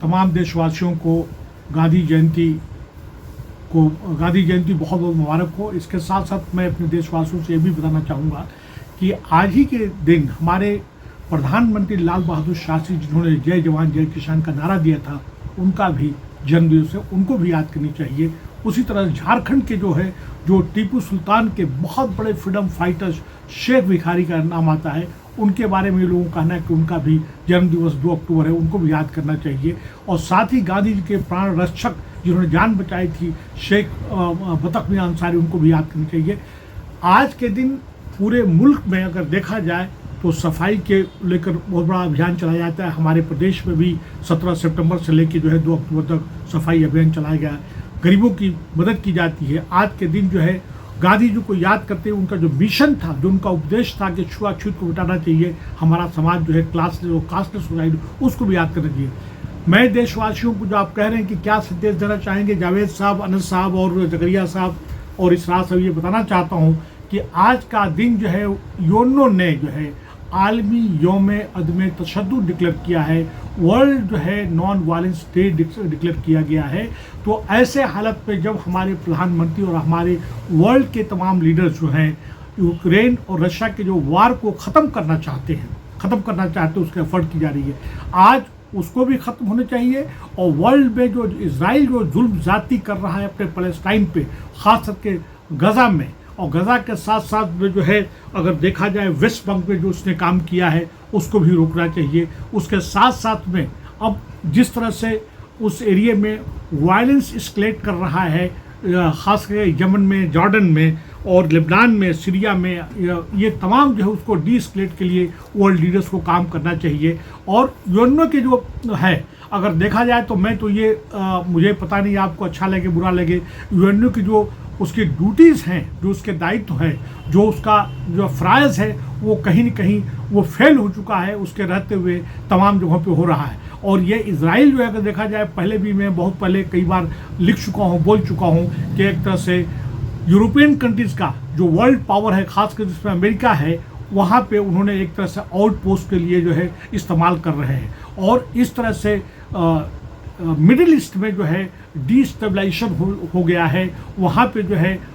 तमाम देशवासियों को गांधी जयंती बहुत बहुत मुबारक हो। इसके साथ साथ मैं अपने देशवासियों से ये भी बताना चाहूँगा कि आज ही के दिन हमारे प्रधानमंत्री लाल बहादुर शास्त्री जिन्होंने जय जवान जय किसान का नारा दिया था, उनका भी जन्मदिवस है, उनको भी याद करनी चाहिए। उसी तरह झारखंड के जो टीपू सुल्तान के बहुत बड़े फ्रीडम फाइटर्स शेख भिखारी का नाम आता है, उनके बारे में लोगों का कहना है कि उनका भी जन्मदिवस 2 अक्टूबर है, उनको भी याद करना चाहिए। और साथ ही गांधी जी के प्राण रक्षक जिन्होंने जान बचाई थी शेख बतख मियां अंसारी, उनको भी याद करनी चाहिए। आज के दिन पूरे मुल्क में अगर देखा जाए तो सफाई के लेकर बहुत बड़ा अभियान चलाया जाता है। हमारे प्रदेश में भी 17 सितंबर से लेकर 2 अक्टूबर तक सफाई अभियान चलाया गया है। गरीबों की मदद की जाती है। आज के दिन गांधी जी को याद करते हुए उनका जो मिशन था, जो उनका उपदेश था कि छुआछूत को मिटाना चाहिए, हमारा समाज क्लासलेस और कास्टलेस सोसाइटी, उसको भी याद करना चाहिए। मैं देशवासियों को जो आप कह रहे हैं कि क्या संदेश देना चाहेंगे, जावेद साहब, अनस साहब और जकरिया साहब और इसरार साहब, ये बताना चाहता हूँ कि आज का दिन यूएनओ ने आलमी यौम अदम तशद्दुद डिक्लेयर किया है, world non violence day declare किया गया है। तो ऐसे हालत में जब हमारे प्रधानमंत्री और हमारे वर्ल्ड के तमाम लीडर्स यूक्रेन और रशिया के जो वार को ख़त्म करना चाहते हैं, उसके एफर्ट की जा रही है। आज उसको भी ख़त्म होना चाहिए। और वर्ल्ड में जो इजराइल जुल्म ज़्यादती कर रहा है अपने पैलेस्टाइन पे, ख़ास करके गज़ा में, और गज़ा के साथ साथ में अगर देखा जाए वेस्ट बैंक में जो उसने काम किया है, उसको भी रोकना चाहिए। उसके साथ साथ में अब जिस तरह से उस एरिया में वायलेंस एस्केलेट कर रहा है, ख़ास करके यमन में, जॉर्डन में और लेबनान में, सीरिया में, ये तमाम उसको डी एस्केलेट के लिए वर्ल्ड लीडर्स को काम करना चाहिए। और यूएनओ के अगर देखा जाए तो मैं तो मुझे पता नहीं आपको अच्छा लगे बुरा लगे, यूएनओ की उसकी ड्यूटीज़ हैं, जो उसके दायित्व है, जो उसका फ़राइज़ है, वो कहीं न कहीं वो फेल हो चुका है, उसके रहते हुए तमाम जगहों पे हो रहा है। और ये इजराइल अगर देखा जाए, पहले भी मैं बहुत पहले कई बार लिख चुका हूँ, बोल चुका हूँ कि एक तरह से यूरोपियन कंट्रीज़ का जो वर्ल्ड पावर है, ख़ासकर जिसमें अमेरिका है, वहाँ पे उन्होंने एक तरह से आउटपोस्ट के लिए इस्तेमाल कर रहे हैं। और इस तरह से मिडिल ईस्ट में डिस्टेबलाइजेशन हो गया है। वहाँ पे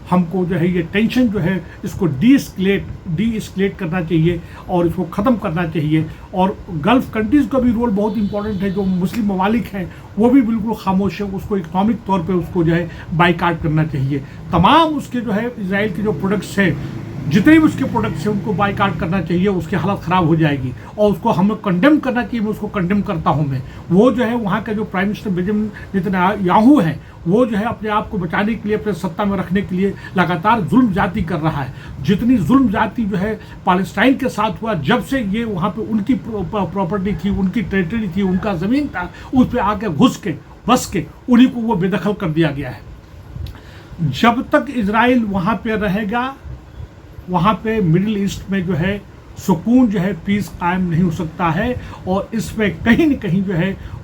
हमको ये टेंशन इसको डी एस्केलेट करना चाहिए और इसको ख़त्म करना चाहिए। और गल्फ़ कंट्रीज़ का भी रोल बहुत इंपॉर्टेंट है। जो मुस्लिम ममालिक हैं वो भी बिल्कुल खामोश है, उसको इकनॉमिक तौर पे उसको बाइकाट करना चाहिए। तमाम उसके इजराइल के जो प्रोडक्ट्स हैं, जितने भी उसके प्रोडक्ट्स हैं, उनको बाइकाट करना चाहिए। उसकी हालत ख़राब हो जाएगी और उसको हमें कंडेम करना चाहिए। मैं उसको कंडेम करता हूँ। मैं वो वहाँ का जो प्राइम मिनिस्टर बेंजामिन नेतन्याहू है, वो अपने आप को बचाने के लिए, अपने सत्ता में रखने के लिए लगातार जुल्म ज़्यादती कर रहा है। जितनी जुल्म ज़्यादती पैलेस्टाइन के साथ हुआ, जब से ये वहाँ पे उनकी प्रॉपर्टी थी, उनकी टेरिटरी थी, उनका ज़मीन था, उस पर आके घुस के बस के उन्हीं को वो बेदखल कर दिया गया है। जब तक इजराइल वहाँ पे रहेगा, वहाँ पे मिडिल ईस्ट में सुकून पीस कायम नहीं हो सकता है। और इसमें कहीं न कहीं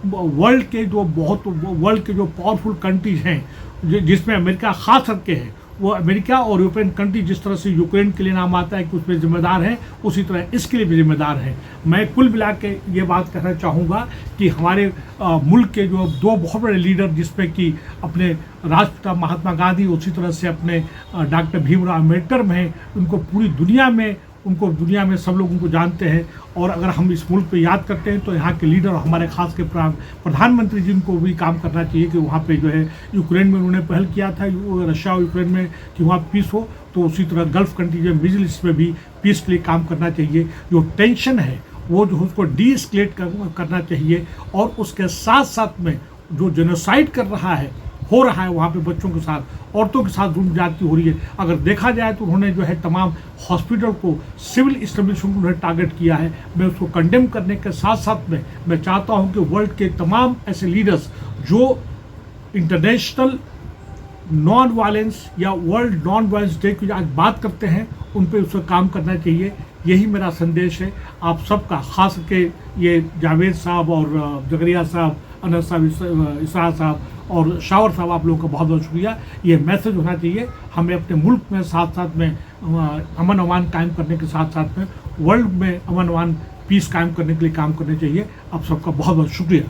वर्ल्ड के जो पावरफुल कंट्रीज हैं, जिसमें अमेरिका खास करके है, वो अमेरिका और यूरोपियन कंट्री जिस तरह से यूक्रेन के लिए नाम आता है कि उसमें जिम्मेदार हैं, उसी तरह इसके लिए भी जिम्मेदार हैं। मैं कुल मिला के ये बात कहना चाहूँगा कि हमारे मुल्क के 2 बहुत बड़े लीडर, जिसमें कि अपने राष्ट्रपिता महात्मा गांधी, उसी तरह से अपने डॉक्टर भीमराव अम्बेडकर में हैं, उनको पूरी दुनिया में सब लोग उनको जानते हैं। और अगर हम इस मुल्क पे याद करते हैं तो यहाँ के लीडर, हमारे खास के प्रधानमंत्री जी को भी काम करना चाहिए कि वहाँ पे यूक्रेन में उन्होंने पहल किया था, रशिया और यूक्रेन में, कि वहाँ पीस हो। तो उसी तरह गल्फ़ कंट्री मिडिल ईस्ट में भी पीस के लिए काम करना चाहिए। जो टेंशन है वो उसको डी एस्केलेट करना चाहिए। और उसके साथ साथ में जो जेनोसाइड हो रहा है वहाँ पे, बच्चों के साथ, औरतों के साथ जुल्म ज़्यादती हो रही है। अगर देखा जाए तो उन्होंने तमाम हॉस्पिटल को, सिविल इस्टेब्लिशमेंट को टारगेट किया है। मैं उसको कंडेम करने के साथ साथ में मैं चाहता हूँ कि वर्ल्ड के तमाम ऐसे लीडर्स जो इंटरनेशनल नॉन वायलेंस या वर्ल्ड नॉन वायलेंस डे की आज बात करते हैं, उन पर उसको काम करना चाहिए। यही मेरा संदेश है आप सबका, खास करके ये जावेद साहब और जकरिया साहब, अनस साहब, इसरार साहब और शावर साहब, आप लोगों का बहुत बहुत शुक्रिया। ये मैसेज होना चाहिए। हमें अपने मुल्क में साथ साथ में अमन अमान कायम करने के साथ साथ में वर्ल्ड में अमन अमान पीस कायम करने के लिए काम करने चाहिए। आप सबका बहुत बहुत शुक्रिया।